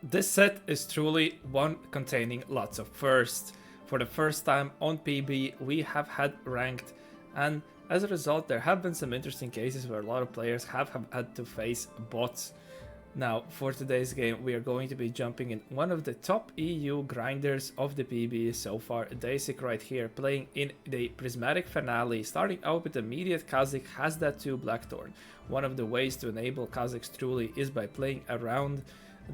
This set is truly one containing lots of firsts. For the first time on PB, we have had ranked, and as a result, there have been some interesting cases where a lot of players have had to face bots. Now, for today's game, we are going to be jumping in one of the top EU grinders of the PB so far, Deisik right here, playing in the Prismatic Finale, starting out with immediate Kha'Zix, has that 2 Blackthorn. One of the ways to enable Kha'Zix truly is by playing around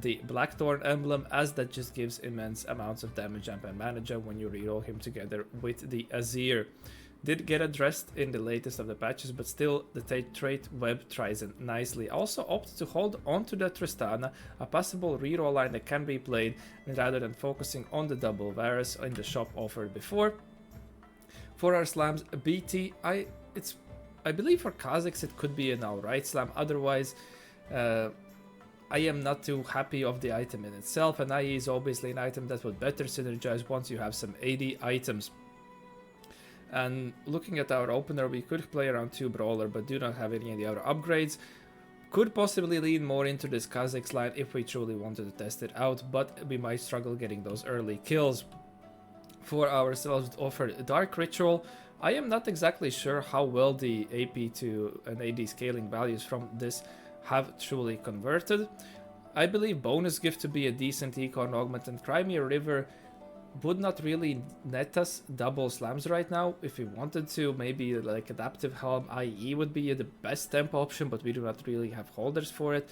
the Blackthorn emblem, as that just gives immense amounts of damage and manager when you reroll him together with the Azir. Did get addressed in the latest of the patches, but still the trait web tries it nicely. Also opted to hold on to the Tristana, a possible reroll line that can be played rather than focusing on the double Varus in the shop offered before. For our slams, BT, I believe for Kha'Zix it could be an alright slam, otherwise I am not too happy of the item in itself, and IE is obviously an item that would better synergize once you have some AD items. And looking at our opener, we could play around 2 Brawler, but do not have any of the other upgrades. Could possibly lean more into this Kha'Zix line if we truly wanted to test it out, but we might struggle getting those early kills. For ourselves, offer Dark Ritual. I am not exactly sure how well the AP to an AD scaling values from this have truly converted. I believe Bonus Gift to be a decent econ augment, and Crimea River would not really net us double slams right now. If we wanted to, maybe like Adaptive Helm IE would be the best tempo option, but we do not really have holders for it,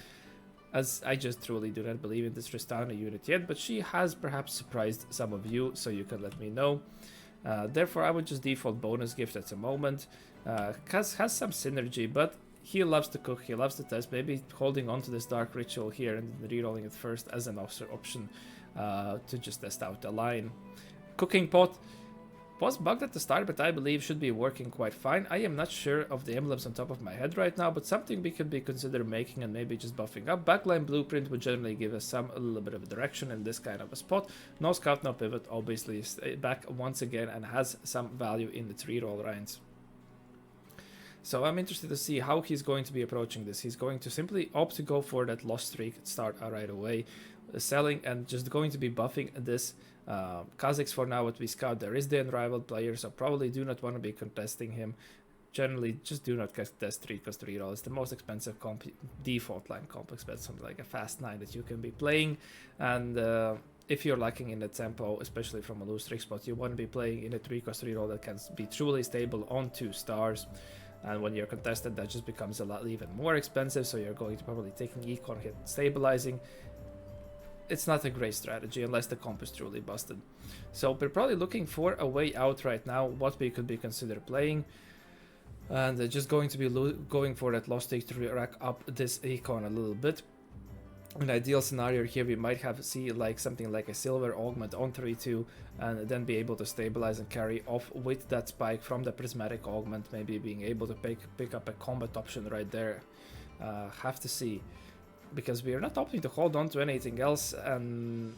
as I just truly do not believe in this Tristana unit yet, but she has perhaps surprised some of you, so you can let me know. Therefore, I would just default Bonus Gift at the moment. Has some synergy, but he loves to cook, he loves to test. Maybe holding on to this Dark Ritual here and rerolling it first as an option to just test out the line. Cooking Pot was bugged at the start, but I believe should be working quite fine. I am not sure of the emblems on top of my head right now, but something we could be consider making and maybe just buffing up. Backline Blueprint would generally give us a little bit of direction in this kind of a spot. No Scout, no Pivot, obviously is back once again and has some value in its reroll rounds. So I'm interested to see how he's going to be approaching this. He's going to simply opt to go for that lost streak start right away, selling and just going to be buffing this Kha'Zix for now. What we scout, there is the unrivaled player, so probably do not want to be contesting him. Generally, just do not contest 3 cost reroll. It's the most expensive default line complex bet, something like a fast 9 that you can be playing. And if you're lacking in the tempo, especially from a loose streak spot, you want to be playing in a 3 cost reroll that can be truly stable on 2 stars. And when you're contested, that just becomes a lot even more expensive, so you're going to probably taking econ hit stabilizing. It's not a great strategy unless the comp is truly busted. So we're probably looking for a way out right now, what we could be consider playing. And just going to be going for that lost streak to rack up this econ a little bit. In ideal scenario here, we might see like something like a silver augment on 3-2 and then be able to stabilize and carry off with that spike from the prismatic augment, maybe being able to pick up a combat option right there. Have to see, because we are not opting to hold on to anything else, and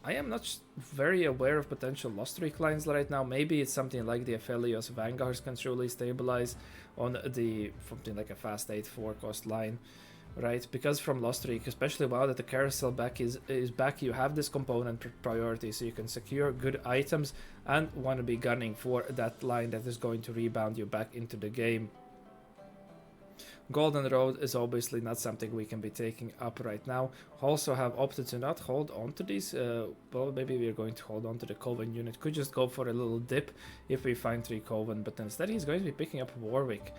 I am not very aware of potential lost streak lines right now. Maybe it's something like the Aphelios Vanguards can truly stabilize on the something like a fast 8-4 cost line. Right, because from lost streak, especially now that the carousel back is back, you have this component priority, so you can secure good items and want to be gunning for that line that is going to rebound you back into the game. Golden Road is obviously not something we can be taking up right now. Also have opted to not hold on to these. Well, maybe we're going to hold on to the Coven unit. Could just go for a little dip if we find 3 Coven, but instead he's going to be picking up Warwick.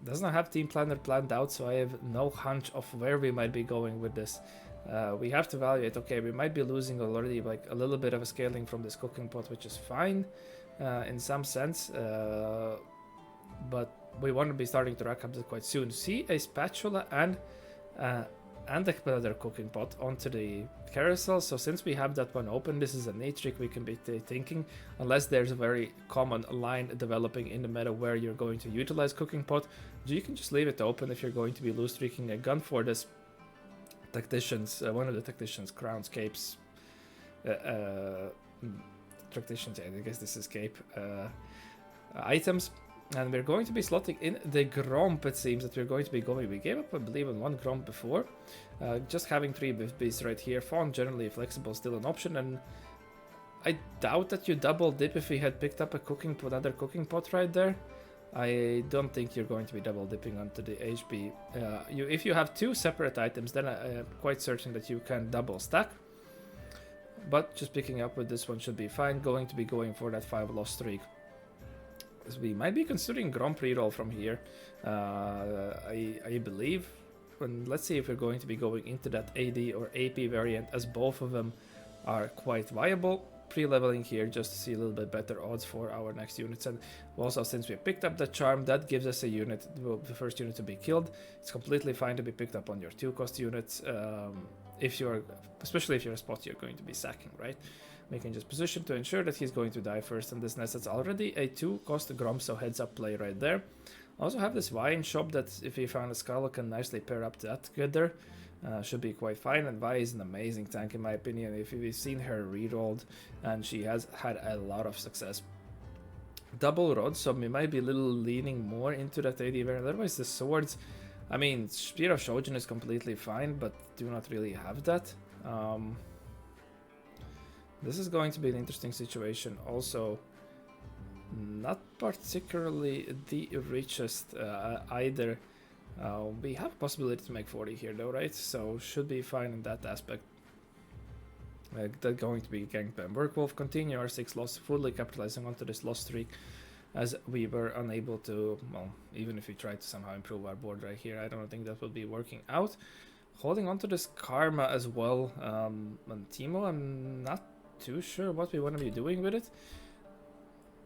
Does not have team planner planned out, so I have no hunch of where we might be going with this. We have to evaluate. Okay, we might be losing already like a little bit of a scaling from this cooking pot, which is fine in some sense, but we want to be starting to rack up this quite soon. See a spatula and another cooking pot onto the carousel. So since we have that one open, this is a neat trick we can be thinking, unless there's a very common line developing in the meta where you're going to utilize cooking pot. You can just leave it open if you're going to be loose streaking a gun for this tacticians, one of the tacticians crowns capes, tacticians, I guess this is cape items. And we're going to be slotting in the Gromp, it seems that we're going to be going. We gave up, I believe, on one Gromp before. Just having 3 beasts right here. Fawn, generally flexible, still an option. And I doubt that you double dip if we had picked up another cooking pot right there. I don't think you're going to be double dipping onto the HP. If you have 2 separate items, then I'm quite certain that you can double stack. But just picking up with this one should be fine. Going to be going for that 5 loss streak. So we might be considering Gromp reroll from here, I believe. And let's see if we're going to be going into that AD or AP variant, as both of them are quite viable. Pre-leveling here just to see a little bit better odds for our next units. And also, since we picked up the charm, that gives us a unit, the first unit to be killed. It's completely fine to be picked up on your 2-cost units, especially if you're a spot you're going to be sacking, right? We can just position to ensure that he's going to die first, and this nest is already a 2-cost Gromp, so heads up play right there. Also have this wine shop that if we found a skull can nicely pair up that together. Should be quite fine, and Vi is an amazing tank in my opinion. If you've seen her rerolled, and she has had a lot of success. Double rod, so we might be a little leaning more into that AD variant. Otherwise the swords, I mean, Spear of Shojin is completely fine, but do not really have that. This is going to be an interesting situation. Also, not particularly the richest either. We have a possibility to make 40 here though, right? So should be fine in that aspect. That's going to be ganked by Werewolf. Continue our 6 loss, fully capitalizing onto this loss streak, as we were unable to, well, even if we tried to somehow improve our board right here, I don't think that would be working out. Holding on to this Karma as well, and Teemo, I'm not too sure what we want to be doing with it.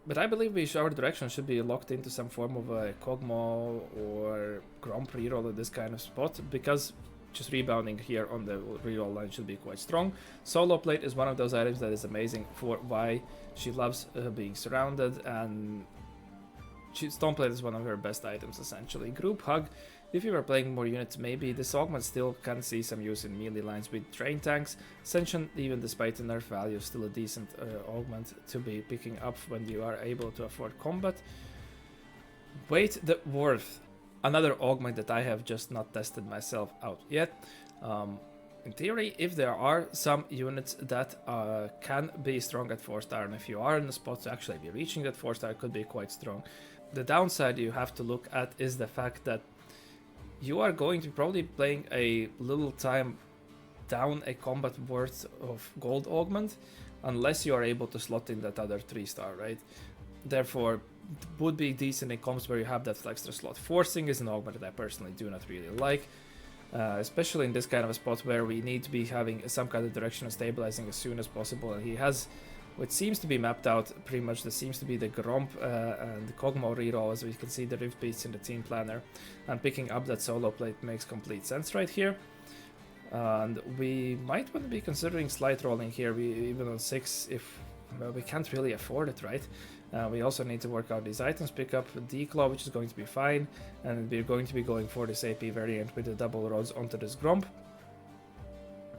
But I believe our direction should be locked into some form of a Kog'Maw or Gromp reroll at this kind of spot, because just rebounding here on the reroll line should be quite strong. Solo Plate is one of those items that is amazing for why she loves being surrounded, and Stone Plate is one of her best items essentially. Group Hug, if you were playing more units, maybe this augment still can see some use in melee lines with train tanks. Ascension, even despite the nerf value, still a decent augment to be picking up when you are able to afford combat. Wait the Worth, another augment that I have just not tested myself out yet. In theory, if there are some units that can be strong at 4-star, and if you are in the spot to actually be reaching that 4-star, it could be quite strong. The downside you have to look at is the fact that you are going to be probably playing a little time down a combat worth of gold augment, unless you are able to slot in that other 3-star, right? Therefore, it would be decent in comps where you have that extra slot. Forcing is an augment that I personally do not really like, especially in this kind of a spot where we need to be having some kind of direction of stabilizing as soon as possible, and he has what seems to be mapped out pretty much. This seems to be the Gromp and the Kog'Maw reroll, as we can see the Rift Beasts in the team planner, and picking up that Solo Plate makes complete sense right here. And we might want to be considering slight rolling here, even on 6, if well, we can't really afford it, right? We also need to work out these items, pick up Declaw, which is going to be fine, and we're going to be going for this AP variant with the double rods onto this Gromp.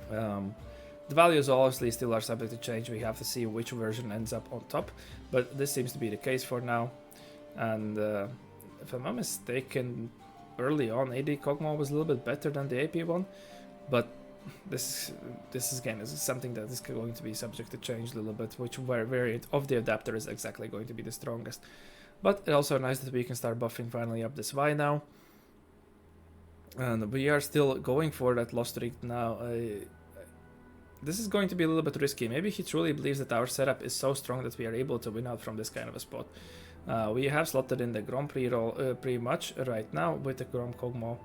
The values obviously still are subject to change. We have to see which version ends up on top, but this seems to be the case for now. And if I'm not mistaken, early on AD Kog'Maw was a little bit better than the AP one, but this again is something that is going to be subject to change a little bit, which variant of the adapter is exactly going to be the strongest. But it's also nice that we can start buffing finally up this Vi now. And we are still going for that loss streak now. This is going to be a little bit risky. Maybe he truly believes that our setup is so strong that we are able to win out from this kind of a spot. We have slotted in the Gromp reroll pretty much right now with the Gromp Kog'Maw.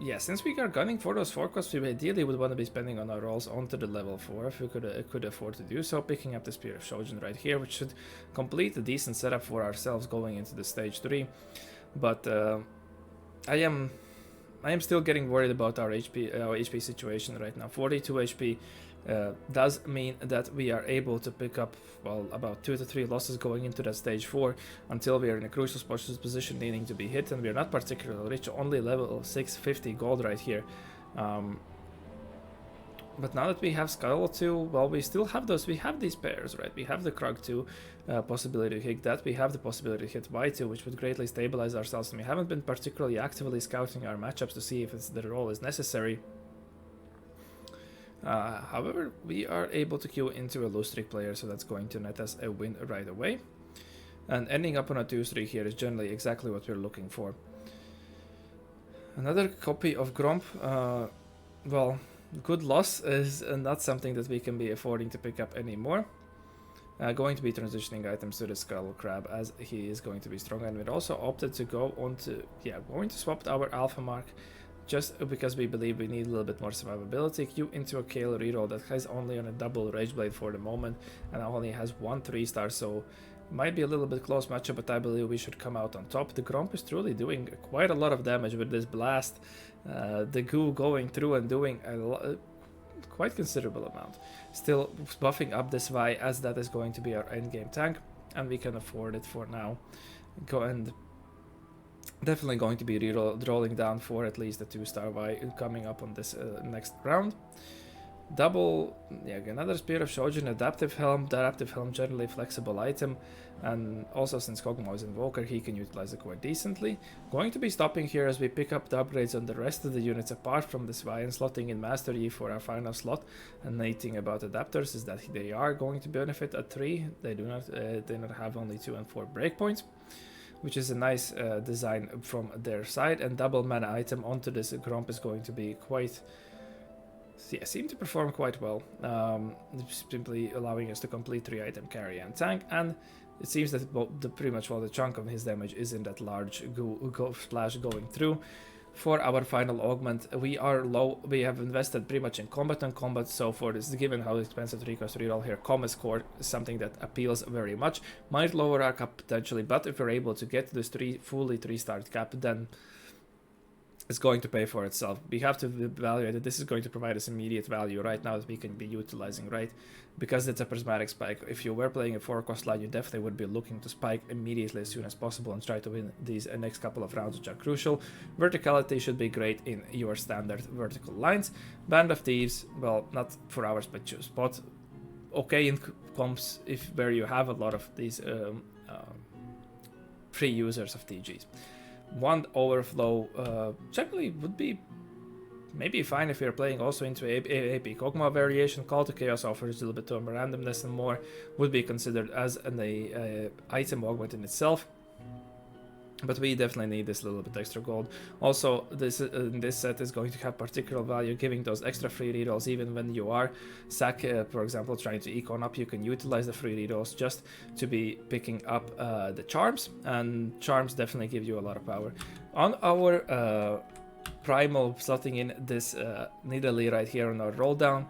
Yeah, since we are gunning for those 4 costs, we ideally would want to be spending on our rolls onto the level 4 if we could afford to do so. Picking up the Spear of Shojin right here, which should complete a decent setup for ourselves going into the stage 3. But I am still getting worried about our HP situation right now. 42 HP does mean that we are able to pick up, well, about 2 to 3 losses going into that stage 4 until we are in a crucial position needing to be hit, and we are not particularly rich, only level 650 gold right here. But now that we have Skull 2, well, we still have those. We have these pairs, right? We have the Krug 2 possibility to hit that. We have the possibility to hit Y2, which would greatly stabilize ourselves. And we haven't been particularly actively scouting our matchups to see if the roll is necessary. However, we are able to queue into a low streak player, so that's going to net us a win right away. And ending up on a 2-3 here is generally exactly what we're looking for. Another copy of Gromp. Well, good loss is not something that we can be affording to pick up anymore. Going to be transitioning items to the Skull Crab as he is going to be strong, and we're also opted to go on to, going to swap our Alpha Mark just because we believe we need a little bit more survivability. Queue into a Kale reroll that has only on a double Rage Blade for the moment and only has 1 3-star, so might be a little bit close matchup, but I believe we should come out on top. The Gromp is truly doing quite a lot of damage with this blast. The goo going through and doing quite considerable amount. Still buffing up this Y as that is going to be our endgame tank, and we can afford it for now. Definitely going to be rolling down for at least a 2-star Y coming up on this next round. Double, another Spear of Shojin, Adaptive Helm. The Adaptive Helm generally flexible item, and also since Kog'Maw is Invoker, he can utilize it quite decently. Going to be stopping here as we pick up the upgrades on the rest of the units apart from this Y and slotting in Master Yi for our final slot. And the neat thing about adapters is that they are going to benefit at 3. They do not have only 2 and 4 breakpoints, which is a nice design from their side. And double mana item onto this Gromp is going to be quite... seem to perform quite well, simply allowing us to complete 3 item carry and tank, and it seems that pretty much the chunk of his damage is in that large splash going through. For our final augment, we are low. We have invested pretty much in combat and combat, so for this, given how expensive 3-cost reroll here, combat score is something that appeals very much. Might lower our cap potentially, but if we're able to get this fully 3-star cap, then it's going to pay for itself. We have to evaluate that this is going to provide us immediate value right now that we can be utilizing, right? Because it's a prismatic spike. If you were playing a 4-cost line, you definitely would be looking to spike immediately as soon as possible and try to win these next couple of rounds, which are crucial. Verticality should be great in your standard vertical lines. Band of Thieves, well, not for our spot. Okay in comps where you have a lot of these free users of TGs. One overflow generally would be maybe fine if you're playing also into AP Kog'Maw variation. Call to Chaos offers a little bit of randomness and more, would be considered as an item augment in itself. But we definitely need this little bit extra gold. Also, this set is going to have particular value, giving those extra free rerolls even when you are for example, trying to econ up. You can utilize the free rerolls just to be picking up the charms, and charms definitely give you a lot of power. On our primal, slotting in this Nidalee right here on our roll down.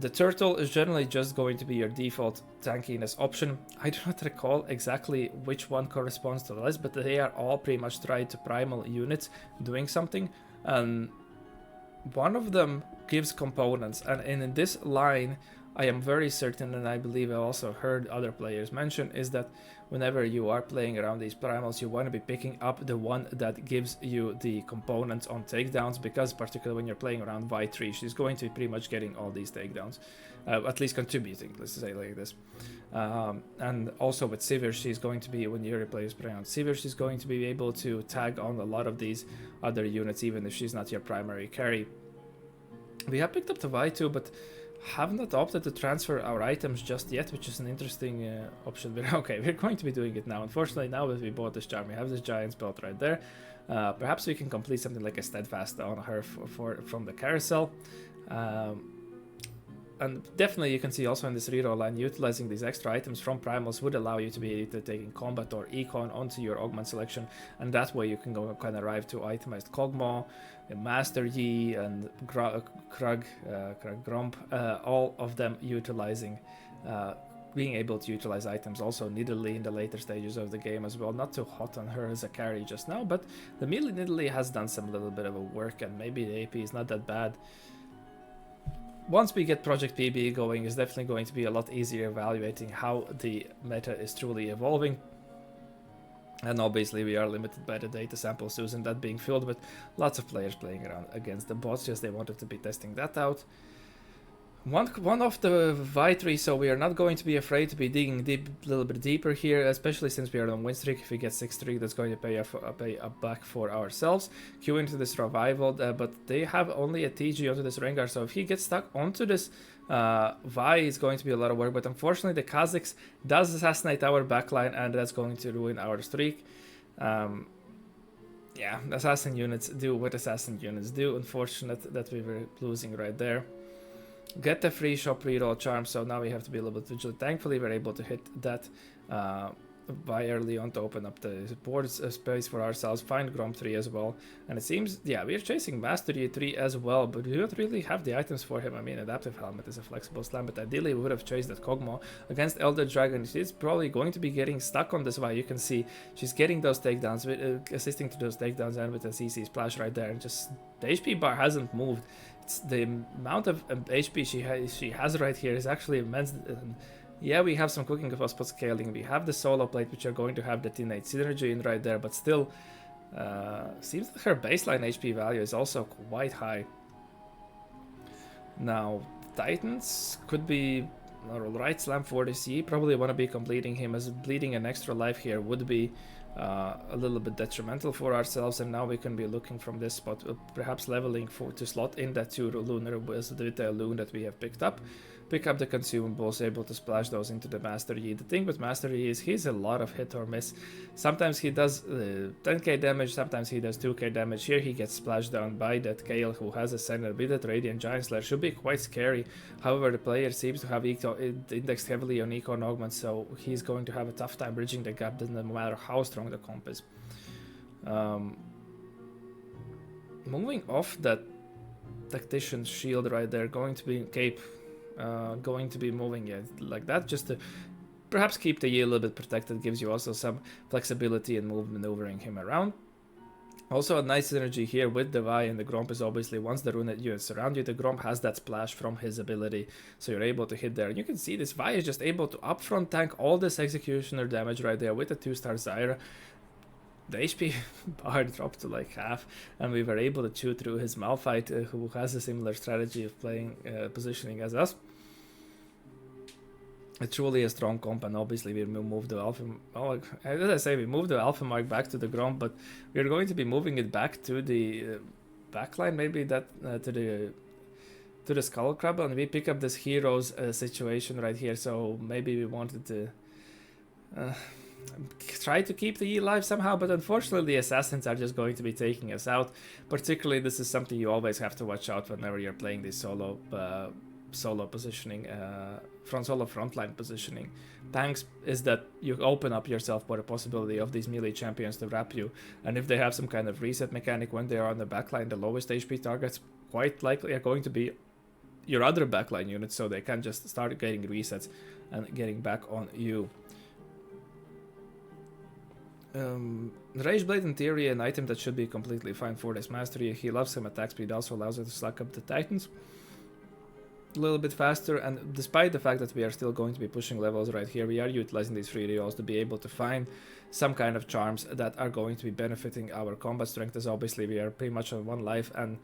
The turtle is generally just going to be your default tankiness option. I do not recall exactly which one corresponds to the list, but they are all pretty much tied to primal units doing something. And one of them gives components, and in this line, I am very certain, and I believe I also heard other players mention, is that whenever you are playing around these primals, you want to be picking up the one that gives you the components on takedowns, because particularly when you're playing around Y3, she's going to be pretty much getting all these takedowns, at least contributing, let's say like this. And also with Sivir, she's going to be, when your players play on Sivir, she's going to be able to tag on a lot of these other units, even if she's not your primary carry. We have picked up the Y2, but have not opted to transfer our items just yet, which is an interesting option. But okay, we're going to be doing it now. Unfortunately, now that we bought this charm, we have this giant belt right there. Perhaps we can complete something like a steadfast on her from the carousel. And definitely you can see also in this reroll line, utilizing these extra items from primals would allow you to be either taking combat or econ onto your augment selection, and that way you can go kind of arrive to itemized Kog'Maw, Master Yi, and Krug Gromp, all of them utilizing, being able to utilize items. Also Nidalee in the later stages of the game as well. Not too hot on her as a carry just now, but the melee Nidalee has done some little bit of a work, and maybe the AP is not that bad. Once we get Project PB going, it's definitely going to be a lot easier evaluating how the meta is truly evolving. And obviously we are limited by the data sample soon, and that being filled with lots of players playing around against the bots, just they wanted to be testing that out. One of the Vi3, so we are not going to be afraid to be digging deep, a little bit deeper here, especially since we are on win streak. If we get 6-3, that's going to pay a back for ourselves. Q into this revival, but they have only a TG onto this Rengar, so if he gets stuck onto this Vi, it's going to be a lot of work. But unfortunately, the Kazakhs does assassinate our backline, and that's going to ruin our streak. Yeah, assassin units do what assassin units do. Unfortunate that we were losing right there. Get the free shop reroll charm, so now we have to be a little bit vigilant. Thankfully, we're able to hit that by early on to open up the board space for ourselves, find Grom 3 as well. And it seems, yeah, we're chasing Mastery 3 as well, but we don't really have the items for him. I mean, Adaptive Helmet is a flexible slam, but ideally we would have chased that Kog'Maw against Elder Dragon. She's probably going to be getting stuck on this. Why you can see she's getting those takedowns, assisting to those takedowns, and with the CC splash right there, and just the HP bar hasn't moved. It's the amount of HP she has right here is actually immense. Yeah, we have some cooking of spot scaling. We have the solo plate, which are going to have the innate synergy in right there, but still, seems that her baseline HP value is also quite high. Now, Titans could be alright. Slam 40C, probably want to be completing him, as bleeding an extra life here would be a little bit detrimental for ourselves, and now we can be looking from this spot, perhaps leveling to slot in that 2 lunar with the loon that we have picked up. Pick up the consumables, able to splash those into the Master Yi. The thing with Master Yi is he's a lot of hit or miss. Sometimes he does 10k damage, sometimes he does 2k damage. Here he gets splashed down by that Kale who has a Sentinel with that Radiant Giant Slayer. Should be quite scary. However, the player seems to have indexed heavily on Eco and Augment, so he's going to have a tough time bridging the gap, no matter how strong the comp is. Moving off that Tactician's shield right there, going to be Cape. Going to be moving it like that just to perhaps keep the Yi a little bit protected, gives you also some flexibility in maneuvering him around. Also a nice synergy here with the Vi and the Gromp is obviously once the rune units surround you, the Gromp has that splash from his ability, so you're able to hit there. And you can see this Vi is just able to upfront tank all this executioner damage right there with the 2-star Zyra. The HP bar dropped to like half, and we were able to chew through his Malphite, who has a similar strategy of playing positioning as us. It's truly a strong comp, and obviously we moved the Alpha. Oh, as I say, we moved the Alpha Mark back to the Grom, but we're going to be moving it back to the backline, maybe that to the Skull Crab, and we pick up this heroes situation right here. So maybe we wanted to. Try to keep the Yi alive somehow, but unfortunately the assassins are just going to be taking us out. Particularly, this is something you always have to watch out whenever you're playing this solo positioning, solo frontline positioning. Tanks is that you open up yourself for the possibility of these melee champions to wrap you, and if they have some kind of reset mechanic when they are on the backline, the lowest HP targets quite likely are going to be your other backline units, so they can just start getting resets and getting back on you. Rage Blade in theory an item that should be completely fine for this mastery. He loves some attack speed, also allows it to slack up the Titans a little bit faster, and despite the fact that we are still going to be pushing levels right here, we are utilizing these free rerolls to be able to find some kind of charms that are going to be benefiting our combat strength, as obviously we are pretty much on 1 life, and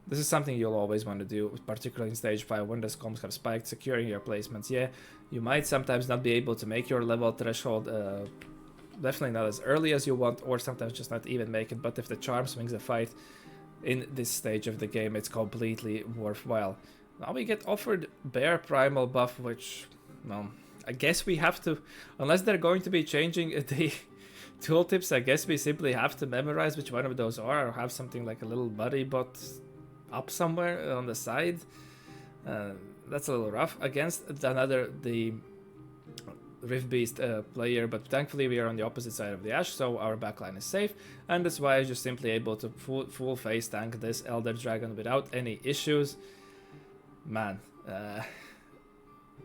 this is something you'll always want to do, particularly in stage 5 when the comps have spiked. Securing your placements, yeah, you might sometimes not be able to make your level threshold, definitely not as early as you want, or sometimes just not even make it, but if the charm swings a fight in this stage of the game, it's completely worthwhile. Now we get offered Bear Primal buff, which, well, I guess we have to, unless they're going to be changing the tooltips, I guess we simply have to memorize which one of those are, or have something like a little buddy bot up somewhere on the side. That's a little rough against the Rift Beast player, but thankfully we are on the opposite side of the Ash, so our backline is safe, and that's why I'm just simply able to full face tank this Elder Dragon without any issues. Man,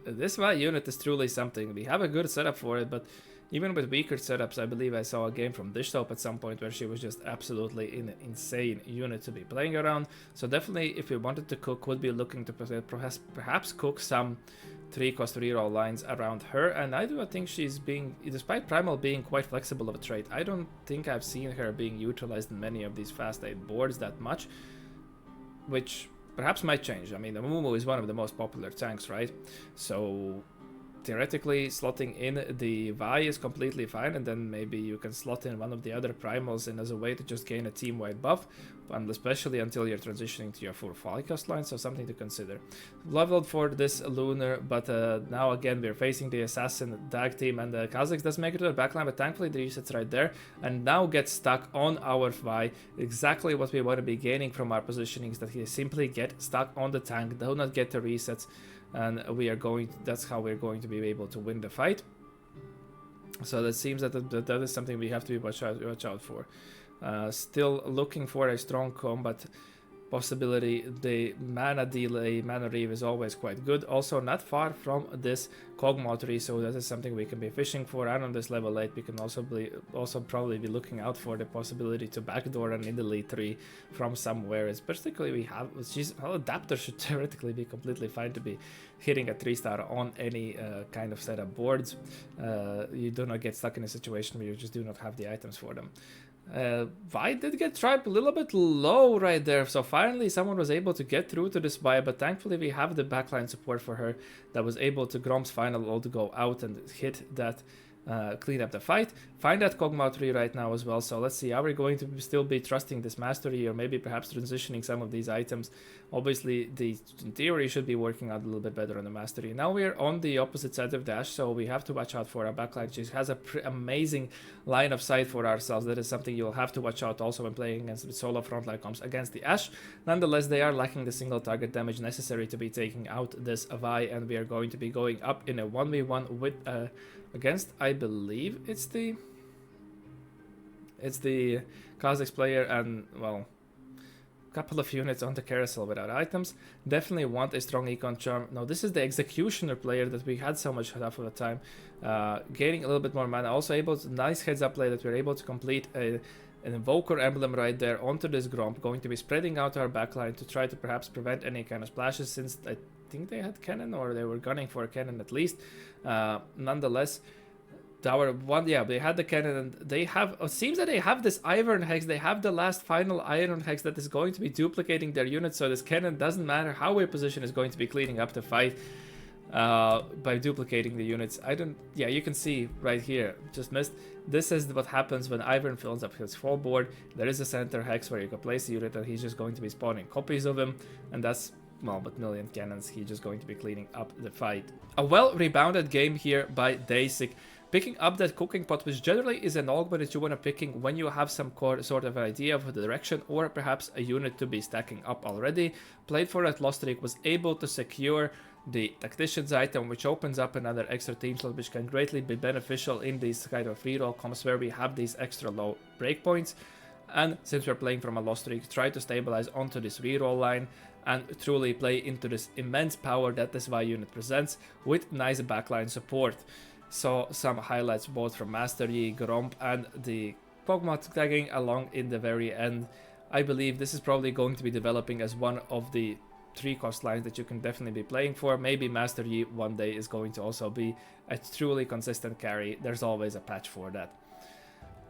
this Vi unit is truly something. We have a good setup for it, but even with weaker setups, I believe I saw a game from Dishsoap at some point where she was just absolutely an insane unit to be playing around. So definitely, if we wanted to cook, would be looking to perhaps cook some 3-cost reroll lines around her, and I do think she's being, despite Primal being quite flexible of a trait, I don't think I've seen her being utilized in many of these fast 8 boards that much, which perhaps might change. I mean, the Mumu is one of the most popular tanks, right? So theoretically, slotting in the Vi is completely fine, and then maybe you can slot in one of the other primals in as a way to just gain a team-wide buff, and especially until you're transitioning to your full Falcast line, so something to consider. Leveled for this Lunar, but now again we're facing the Assassin Dag team, and the Kazakhs does make it to the backline, but thankfully the resets right there, and now get stuck on our Vi. Exactly what we want to be gaining from our positionings, that he simply get stuck on the tank, do not get the resets, and we are going, that's how we're going to be able to win the fight. So that seems that that is something we have to be watch out for. Still looking for a strong combat possibility. The mana delay, mana reave is always quite good. Also not far from this Kog'Maw tree, so that is something we can be fishing for. And on this level 8 we can also probably be looking out for the possibility to backdoor an Nidalee tree from somewhere. It's particularly we have, well, Adaptor should theoretically be completely fine to be hitting a 3-star on any kind of setup boards. You do not get stuck in a situation where you just do not have the items for them. Vi did get tried a little bit low right there, so finally someone was able to get through to this Vi, but thankfully we have the backline support for her that was able to Grom's final ult to go out and hit that, clean up the fight. Find that Kog'Maw tree right now as well, so let's see, are we going to still be trusting this mastery, or maybe perhaps transitioning some of these items? Obviously, in theory, should be working out a little bit better on the mastery. Now we're on the opposite side of the Ashe, so we have to watch out for our backline. She has a amazing line of sight for ourselves. That is something you'll have to watch out also when playing against the solo frontline comps against the Ashe. Nonetheless, they are lacking the single target damage necessary to be taking out this Vi, and we are going to be going up in a 1v1 with against, I believe it's the Kazakhs player, and well, a couple of units on the carousel without items. Definitely want a strong econ charm. No, this is the executioner player that we had so much half of the time, gaining a little bit more mana. Also able to, nice heads up play that we're able to complete an Invoker emblem right there onto this Gromp, going to be spreading out our backline to try to perhaps prevent any kind of splashes, since I think they had cannon, or they were gunning for a cannon at least. Nonetheless, our one, yeah, they had the cannon, and they have, it seems that they have this Iron Hex. They have the last final Iron Hex that is going to be duplicating their units, so this cannon, doesn't matter how we position, is going to be cleaning up the fight by duplicating the units. Yeah, you can see right here, just missed. This is what happens when Iron fills up his full board. There is a center hex where you can place the unit, and he's just going to be spawning copies of him, and that's, well, but million cannons, he's just going to be cleaning up the fight. A well-rebounded game here by Deisik, picking up that cooking pot, which generally is an augment that you want to picking when you have some sort of idea of the direction, or perhaps a unit to be stacking up already. Played for that lost streak, was able to secure the Tactician's item, which opens up another extra team slot, which can greatly be beneficial in these kind of reroll comps where we have these extra low breakpoints. And since we're playing from a lost streak, try to stabilize onto this reroll line and truly play into this immense power that this Vi unit presents with nice backline support. So some highlights both from Master Yi, Gromp, and the Kog'Maw tagging along in the very end. I believe this is probably going to be developing as one of the 3 cost lines that you can definitely be playing for. Maybe Master Yi one day is going to also be a truly consistent carry. There's always a patch for that.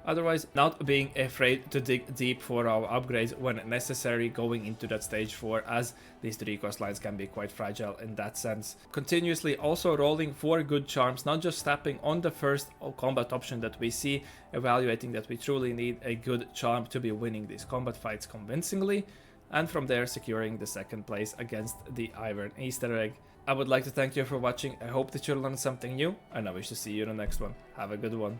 Otherwise, not being afraid to dig deep for our upgrades when necessary going into that stage 4, as these 3 cost lines can be quite fragile in that sense. Continuously also rolling for good charms, not just tapping on the first combat option that we see, evaluating that we truly need a good charm to be winning these combat fights convincingly, and from there securing the 2nd place against the Iron Easter egg. I would like to thank you for watching. I hope that you learned something new, and I wish to see you in the next one. Have a good one.